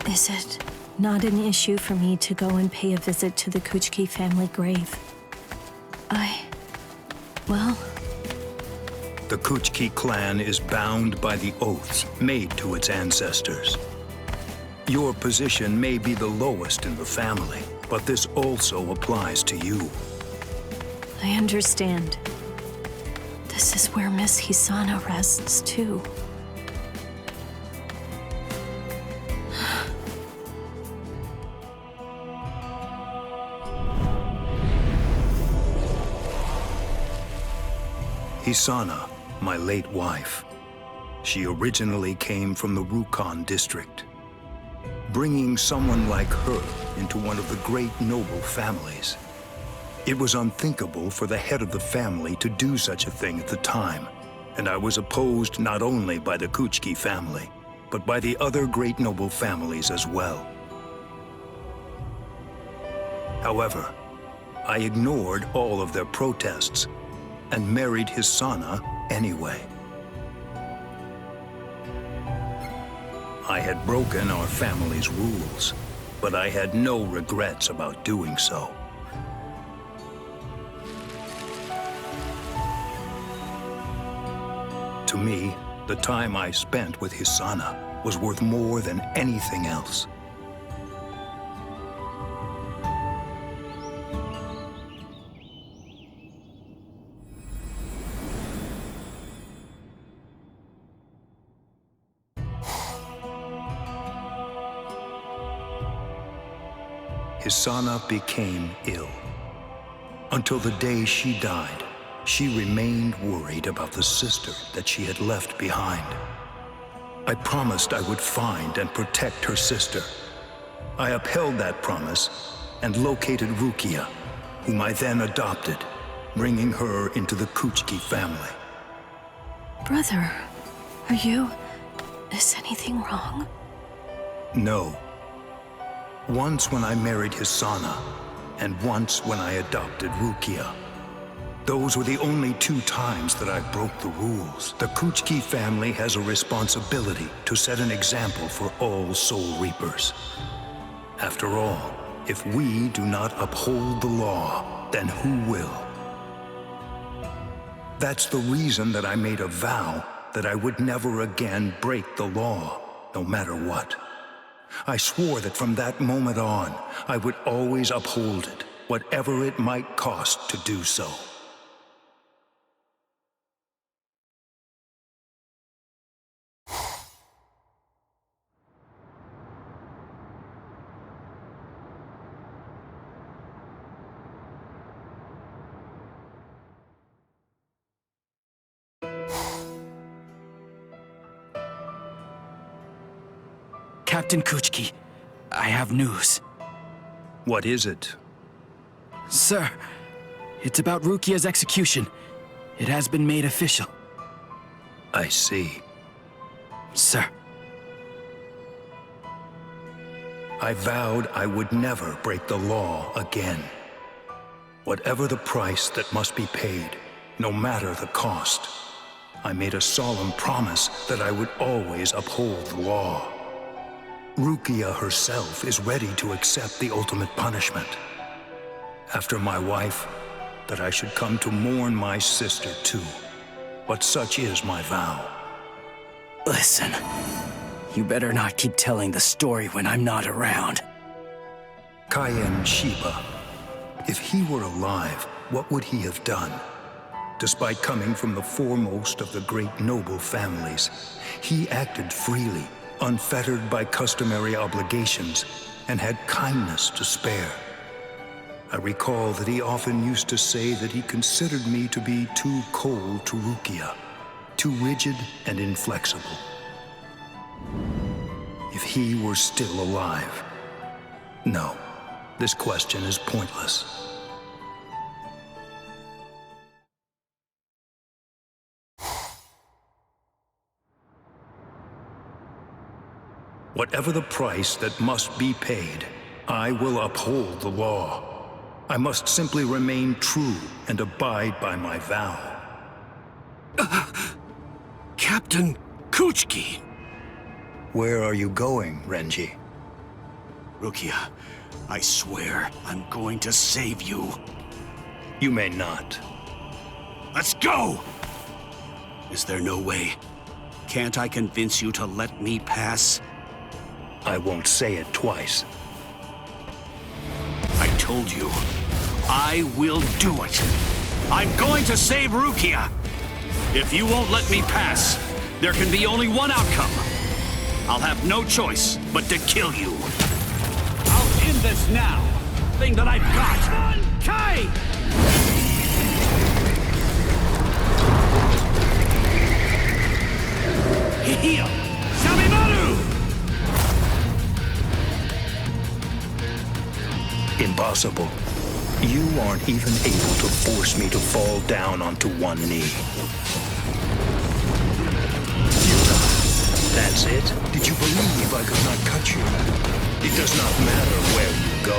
Is it not an issue for me to go and pay a visit to the Kuchiki family grave? Well... The Kuchiki clan is bound by the oaths made to its ancestors. Your position may be the lowest in the family, but this also applies to you. I understand. This is where Miss Hisana rests, too. Hisana, my late wife. She originally came from the Rukon district. Bringing someone like her into one of the great noble families. It was unthinkable for the head of the family to do such a thing at the time, and I was opposed not only by the Kuchiki family, but by the other great noble families as well. However, I ignored all of their protests and married Hisana anyway. I had broken our family's rules, but I had no regrets about doing so. To me, the time I spent with Hisana was worth more than anything else. Hisana became ill. Until the day she died, she remained worried about the sister that she had left behind. I promised I would find and protect her sister. I upheld that promise and located Rukia, whom I then adopted, bringing her into the Kuchiki family. Brother, are you... is anything wrong? No. Once when I married Hisana, and once when I adopted Rukia. Those were the only 2 times that I broke the rules. The Kuchiki family has a responsibility to set an example for all Soul Reapers. After all, if we do not uphold the law, then who will? That's the reason that I made a vow that I would never again break the law, no matter what. I swore that from that moment on, I would always uphold it, whatever it might cost to do so. Captain Kuchiki, I have news. What is it? Sir, it's about Rukia's execution. It has been made official. I see. Sir. I vowed I would never break the law again. Whatever the price that must be paid, no matter the cost, I made a solemn promise that I would always uphold the law. Rukia herself is ready to accept the ultimate punishment. After my wife, that I should come to mourn my sister too. But such is my vow. Listen, you better not keep telling the story when I'm not around. Kaien Shiba. If he were alive, what would he have done? Despite coming from the foremost of the great noble families, he acted freely, unfettered by customary obligations, and had kindness to spare. I recall that he often used to say that he considered me to be too cold to Rukia, too rigid and inflexible. If he were still alive. No, this question is pointless. Whatever the price that must be paid, I will uphold the law. I must simply remain true and abide by my vow. Captain Kuchiki! Where are you going, Renji? Rukia, I swear I'm going to save you. You may not. Let's go! Is there no way? Can't I convince you to let me pass? I won't say it twice. I told you, I will do it. I'm going to save Rukia. If you won't let me pass, there can be only one outcome. I'll have no choice but to kill you. I'll end this now. Thing that I've got. Kai! Heal! Sabimaru! Impossible. You aren't even able to force me to fall down onto one knee. That's it? Did you believe I could not cut you? It does not matter where you go.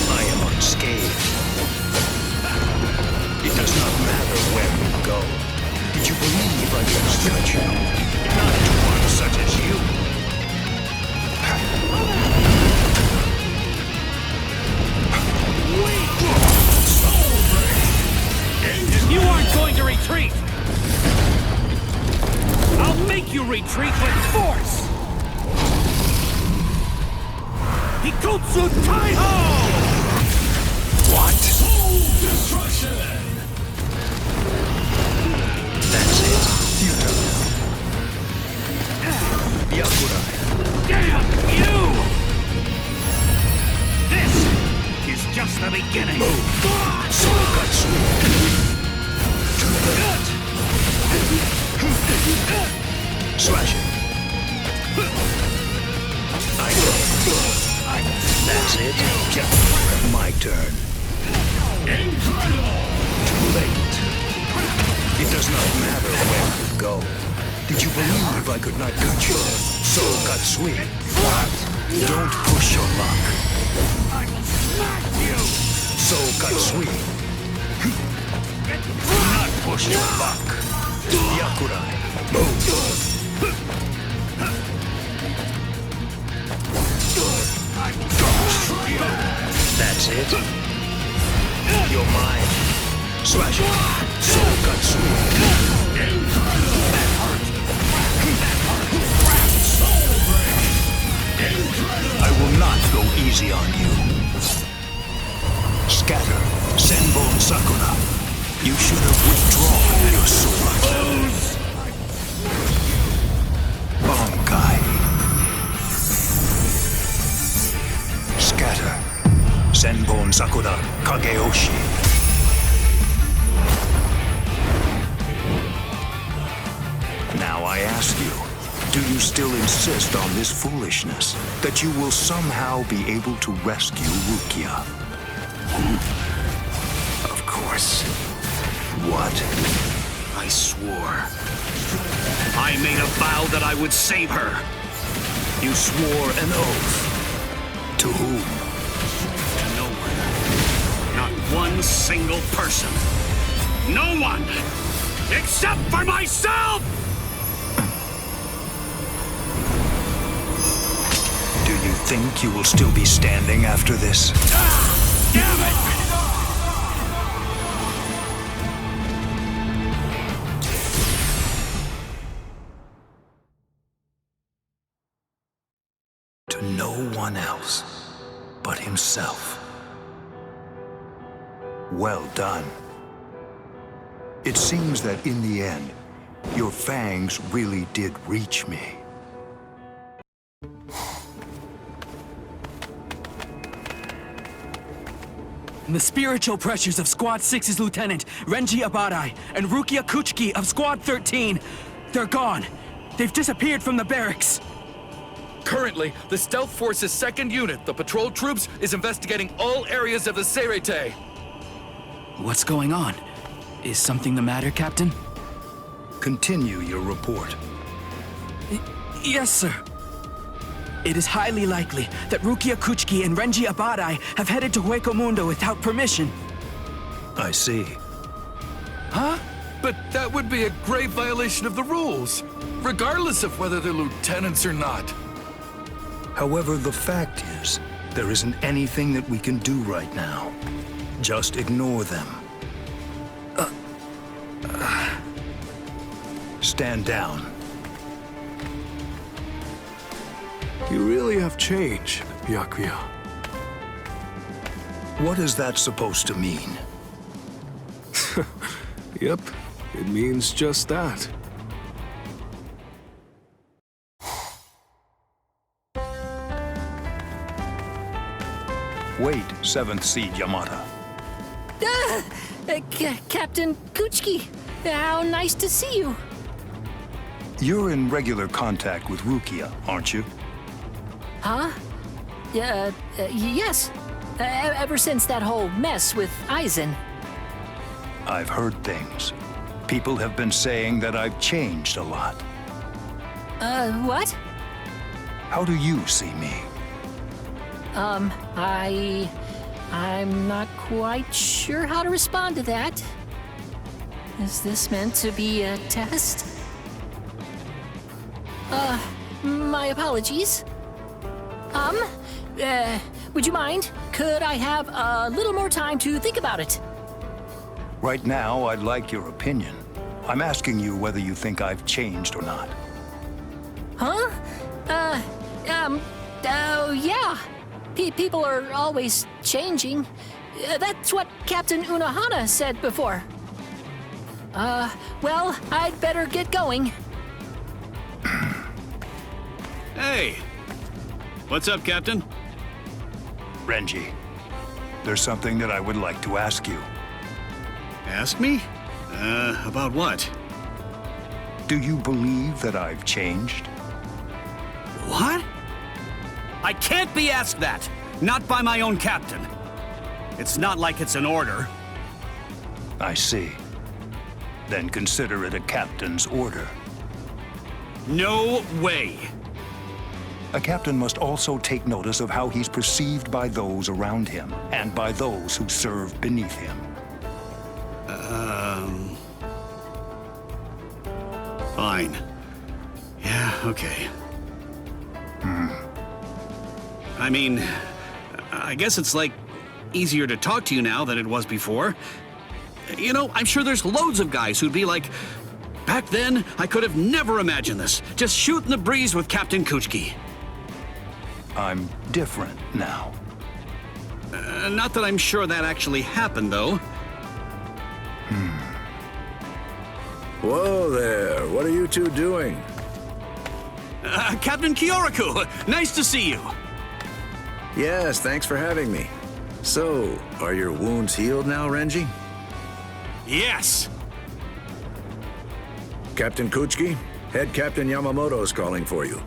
I am unscathed. It does not matter where you go. Did you believe I could not cut you? Not to one such as you. You aren't going to retreat! I'll make you retreat with force! Hikutsu Taiho! What? Destruction! That's it. Futile. Byakuya. Damn you! This is just the beginning. Slash it. That's it. My turn. Too late. It does not matter where you go. Did you believe I could not cut you? So Katsui. Don't push your luck. I will smack you! So Katsui. Do not push your luck. Yakurai. That's it. You're mine. Slash it. So Katsui. That hurt. I will not go easy on you. Scatter. Senbon Sakura. You should have withdrawn your sword. Bankai. Scatter. Senbon Sakura Kageyoshi. Now I ask you, do you still insist on this foolishness? That you will somehow be able to rescue Rukia? Of course. What? I swore. I made a vow that I would save her. You swore an oath. To whom? No one. Not one single person. No one! Except for myself! Do you think you will still be standing after this? Ah, damn it! To no one else but himself. Well done. It seems that in the end, your fangs really did reach me. The spiritual pressures of Squad 6's Lieutenant, Renji Abadai, and Rukia Kuchiki of Squad 13, they're gone. They've disappeared from the barracks. Currently, the Stealth Force's 2nd unit, the patrol troops, is investigating all areas of the Seirete. What's going on? Is something the matter, Captain? Continue your report. Yes, sir. It is highly likely that Rukia Kuchiki and Renji Abadai have headed to Hueco Mundo without permission. I see. Huh? But that would be a grave violation of the rules, regardless of whether they're lieutenants or not. However, the fact is, there isn't anything that we can do right now. Just ignore them. Stand down. You really have changed, Byakuya. What is that supposed to mean? Yep, it means just that. Wait, 7th Seed Yamata. Captain Kuchiki, how nice to see you. You're in regular contact with Rukia, aren't you? Huh? Yes. Ever since that whole mess with Aizen. I've heard things. People have been saying that I've changed a lot. What? How do you see me? I'm not quite sure how to respond to that. Is this meant to be a test? My apologies. Would you mind? Could I have a little more time to think about it? Right now, I'd like your opinion. I'm asking you whether you think I've changed or not. Huh? Yeah. People are always changing. That's what Captain Unohana said before. Well, I'd better get going. Hey! What's up, Captain? Renji, there's something that I would like to ask you. Ask me? About what? Do you believe that I've changed? What? I can't be asked that! Not by my own captain. It's not like it's an order. I see. Then consider it a captain's order. No way! A captain must also take notice of how he's perceived by those around him, and by those who serve beneath him. Fine. Yeah, okay. I mean, I guess it's like easier to talk to you now than it was before. You know, I'm sure there's loads of guys who'd be like, back then, I could have never imagined this. Just shooting the breeze with Captain Kuchiki. I'm different now. Not that I'm sure that actually happened, though. Whoa there, what are you two doing? Captain Kyoraku, nice to see you. Yes, thanks for having me. So, are your wounds healed now, Renji? Yes. Captain Kuchiki, Head Captain Yamamoto's calling for you.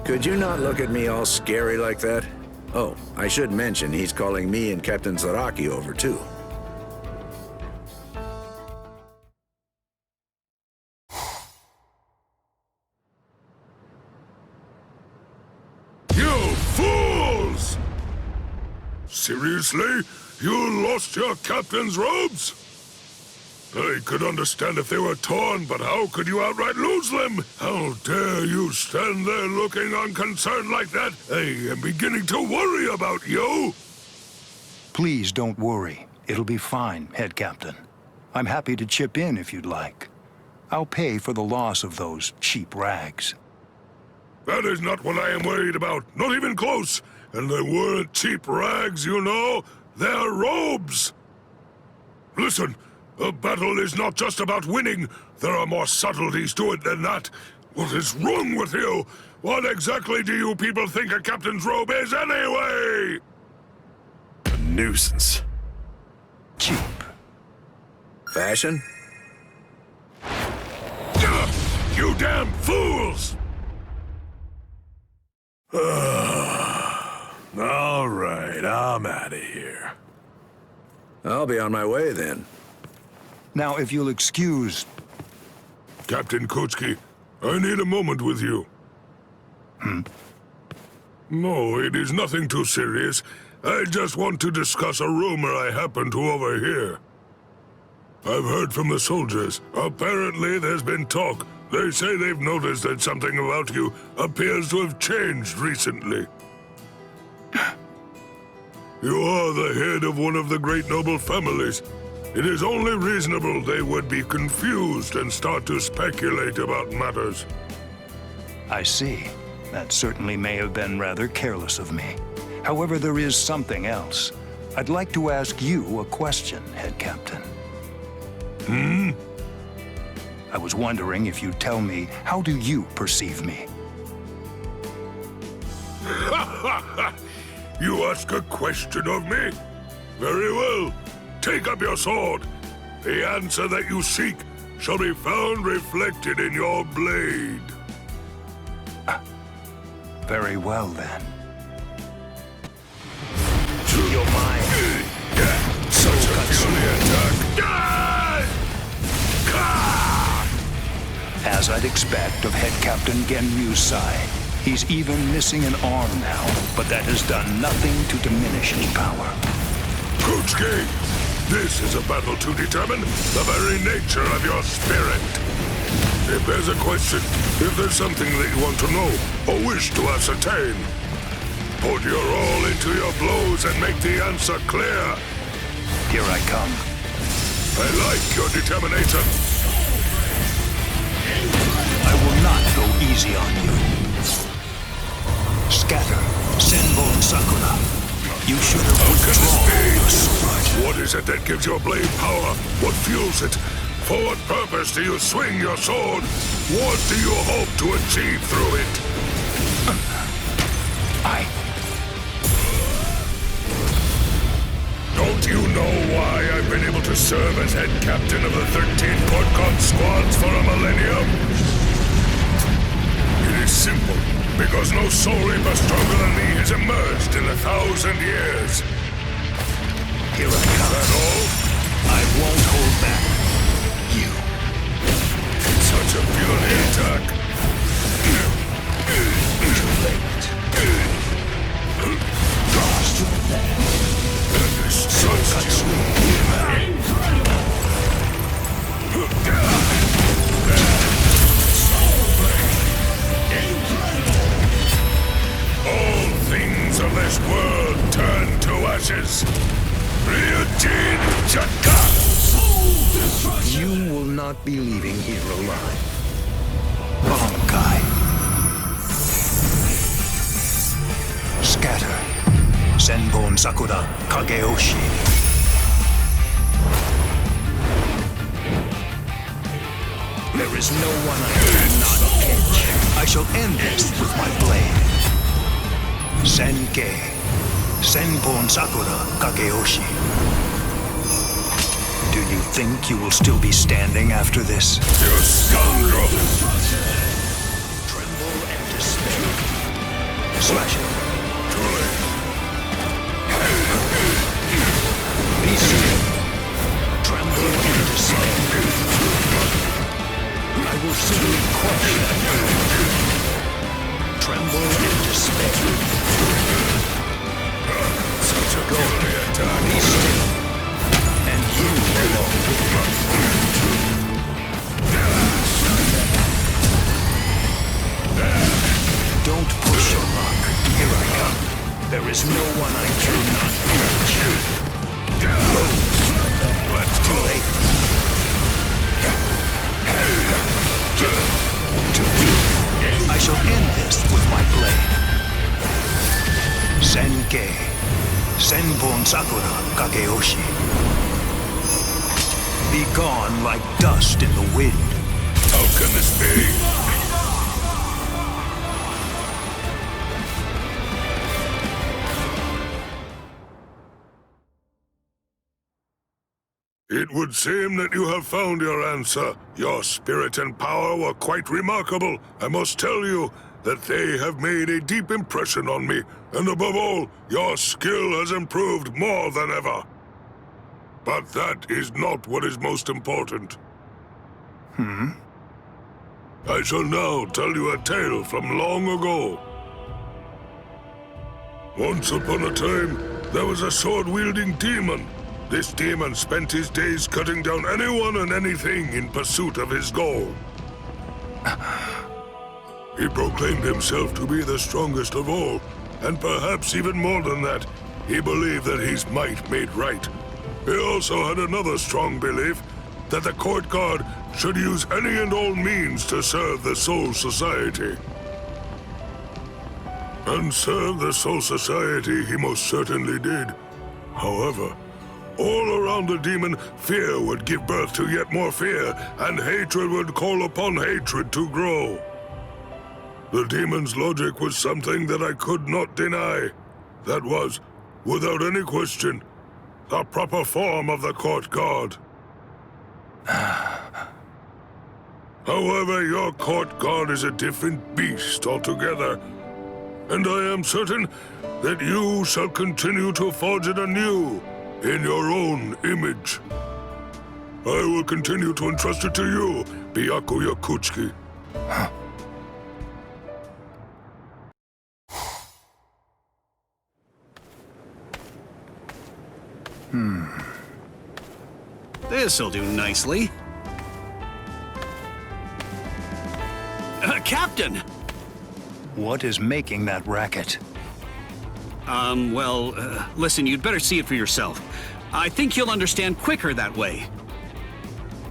Could you not look at me all scary like that? Oh, I should mention he's calling me and Captain Zaraki over too. You fools! Seriously? You lost your captain's robes? I could understand if they were torn, but how could you outright lose them? How dare you stand there looking unconcerned like that? I am beginning to worry about you. Please don't worry. It'll be fine, Head Captain. I'm happy to chip in if you'd like. I'll pay for the loss of those cheap rags. That is not what I am worried about. Not even close. And they weren't cheap rags, you know. They're robes. Listen, a battle is not just about winning. There are more subtleties to it than that. What is wrong with you? What exactly do you people think a captain's robe is anyway? A nuisance. Cheap. Fashion? You damn fools! All right, I'm out of here. I'll be on my way then. Now, if you'll excuse... Captain Kuchiki, I need a moment with you. No, it is nothing too serious. I just want to discuss a rumor I happen to overhear. I've heard from the soldiers. Apparently, there's been talk. They say they've noticed that something about you appears to have changed recently. You are the head of one of the great noble families. It is only reasonable they would be confused and start to speculate about matters. I see. That certainly may have been rather careless of me. However, there is something else. I'd like to ask you a question, Head Captain. I was wondering if you'd tell me, how do you perceive me? You ask a question of me? Very well. Take up your sword. The answer that you seek shall be found reflected in your blade. Very well, then. Your mind. Such a fury attack. As I'd expect of Head Captain Genryu's side, he's even missing an arm now, but that has done nothing to diminish his power. Kuchiki, this is a battle to determine the very nature of your spirit. If there's a question, if there's something that you want to know or wish to ascertain, put your all into your blows and make the answer clear. Here I come. I like your determination. I will not go easy on you. Scatter, Senbon Sakura. You should have withdrawn your sword. What is it that gives your blade power? What fuels it? For what purpose do you swing your sword? What do you hope to achieve through it? Don't you know why I've been able to serve as head captain of the 13 Portcon squads for a millennium? It is simple, because no soul reaper stronger than me has emerged in 1,000 years. Here I come. Is that all? I won't hold back. You. Such a puny attack. Too late. All things of this world turn to ashes. Ryujin Chaka! You will not be leaving here alive. Bankai. Scatter. Senbon Sakura Kageoshi. There is no one I cannot catch. I shall end this with my blade. Senkei. Senbon Sakura Kageoshi. Do you think you will still be standing after this? You scoundrel! Tremble and despair. Slash it. Too late. Be still. Tremble and despair. I will simply crush you. Tremble and despair. Such a fury attack. Be still. And you alone. Don't push your luck. Here I come. There is no one I cannot reach. But too late. I shall end this with my blade. Senkei. Senbon Sakura Kageoshi. Be gone like dust in the wind. How can this be? It would seem that you have found your answer. Your spirit and power were quite remarkable. I must tell you that they have made a deep impression on me, and above all, your skill has improved more than ever. But that is not what is most important. I shall now tell you a tale from long ago. Once upon a time, there was a sword-wielding demon. This demon spent his days cutting down anyone and anything in pursuit of his goal. He proclaimed himself to be the strongest of all, and perhaps even more than that, he believed that his might made right. He also had another strong belief that the court guard should use any and all means to serve the Soul Society. And serve the Soul Society he most certainly did. However, all around the demon, fear would give birth to yet more fear, and hatred would call upon hatred to grow. The demon's logic was something that I could not deny. That was, without any question, the proper form of the court guard. However, your court guard is a different beast altogether, and I am certain that you shall continue to forge it anew in your own image. I will continue to entrust it to you, Byakuya Kuchiki. This'll do nicely. Captain! What is making that racket? Listen, you'd better see it for yourself. I think you'll understand quicker that way.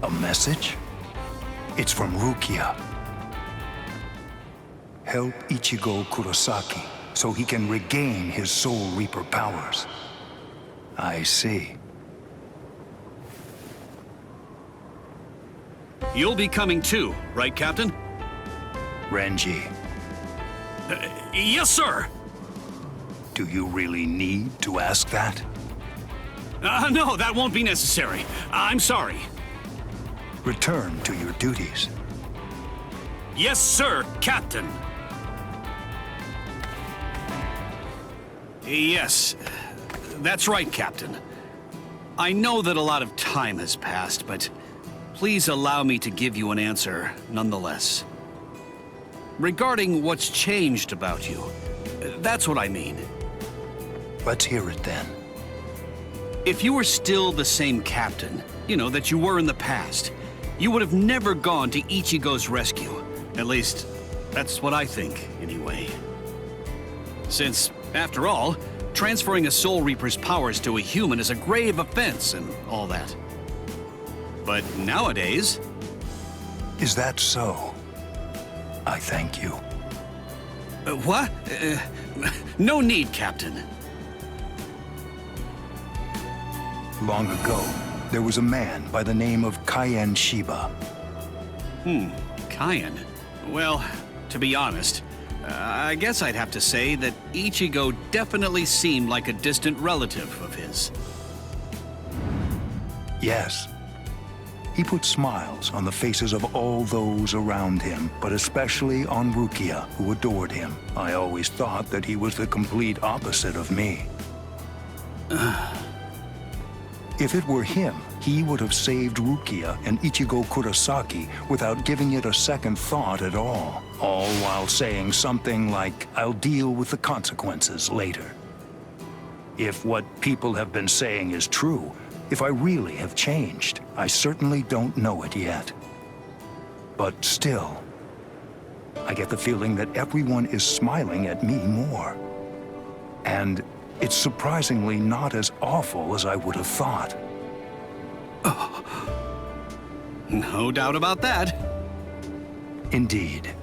A message? It's from Rukia. Help Ichigo Kurosaki so he can regain his Soul Reaper powers. I see. You'll be coming too, right, Captain? Renji, Yes, sir! do you really need to ask that? No, that won't be necessary. I'm sorry. Return to your duties. Yes, sir, Captain. Yes, that's right, Captain. I know that a lot of time has passed, but please allow me to give you an answer nonetheless. Regarding what's changed about you, that's what I mean. Let's hear it then. If you were still the same captain, that you were in the past, you would have never gone to Ichigo's rescue. At least, that's what I think, anyway. Since, after all, transferring a Soul Reaper's powers to a human is a grave offense and all that. But nowadays... Is that so? I thank you. What? No need, Captain. Long ago, there was a man by the name of Kaien Shiba. Kaien. Well, to be honest, I guess I'd have to say that Ichigo definitely seemed like a distant relative of his. Yes. He put smiles on the faces of all those around him, but especially on Rukia, who adored him. I always thought that he was the complete opposite of me. If it were him, he would have saved Rukia and Ichigo Kurosaki without giving it a second thought at all while saying something like, "I'll deal with the consequences later." If what people have been saying is true, if I really have changed, I certainly don't know it yet. But still, I get the feeling that everyone is smiling at me more. And it's surprisingly not as awful as I would have thought. No doubt about that. Indeed.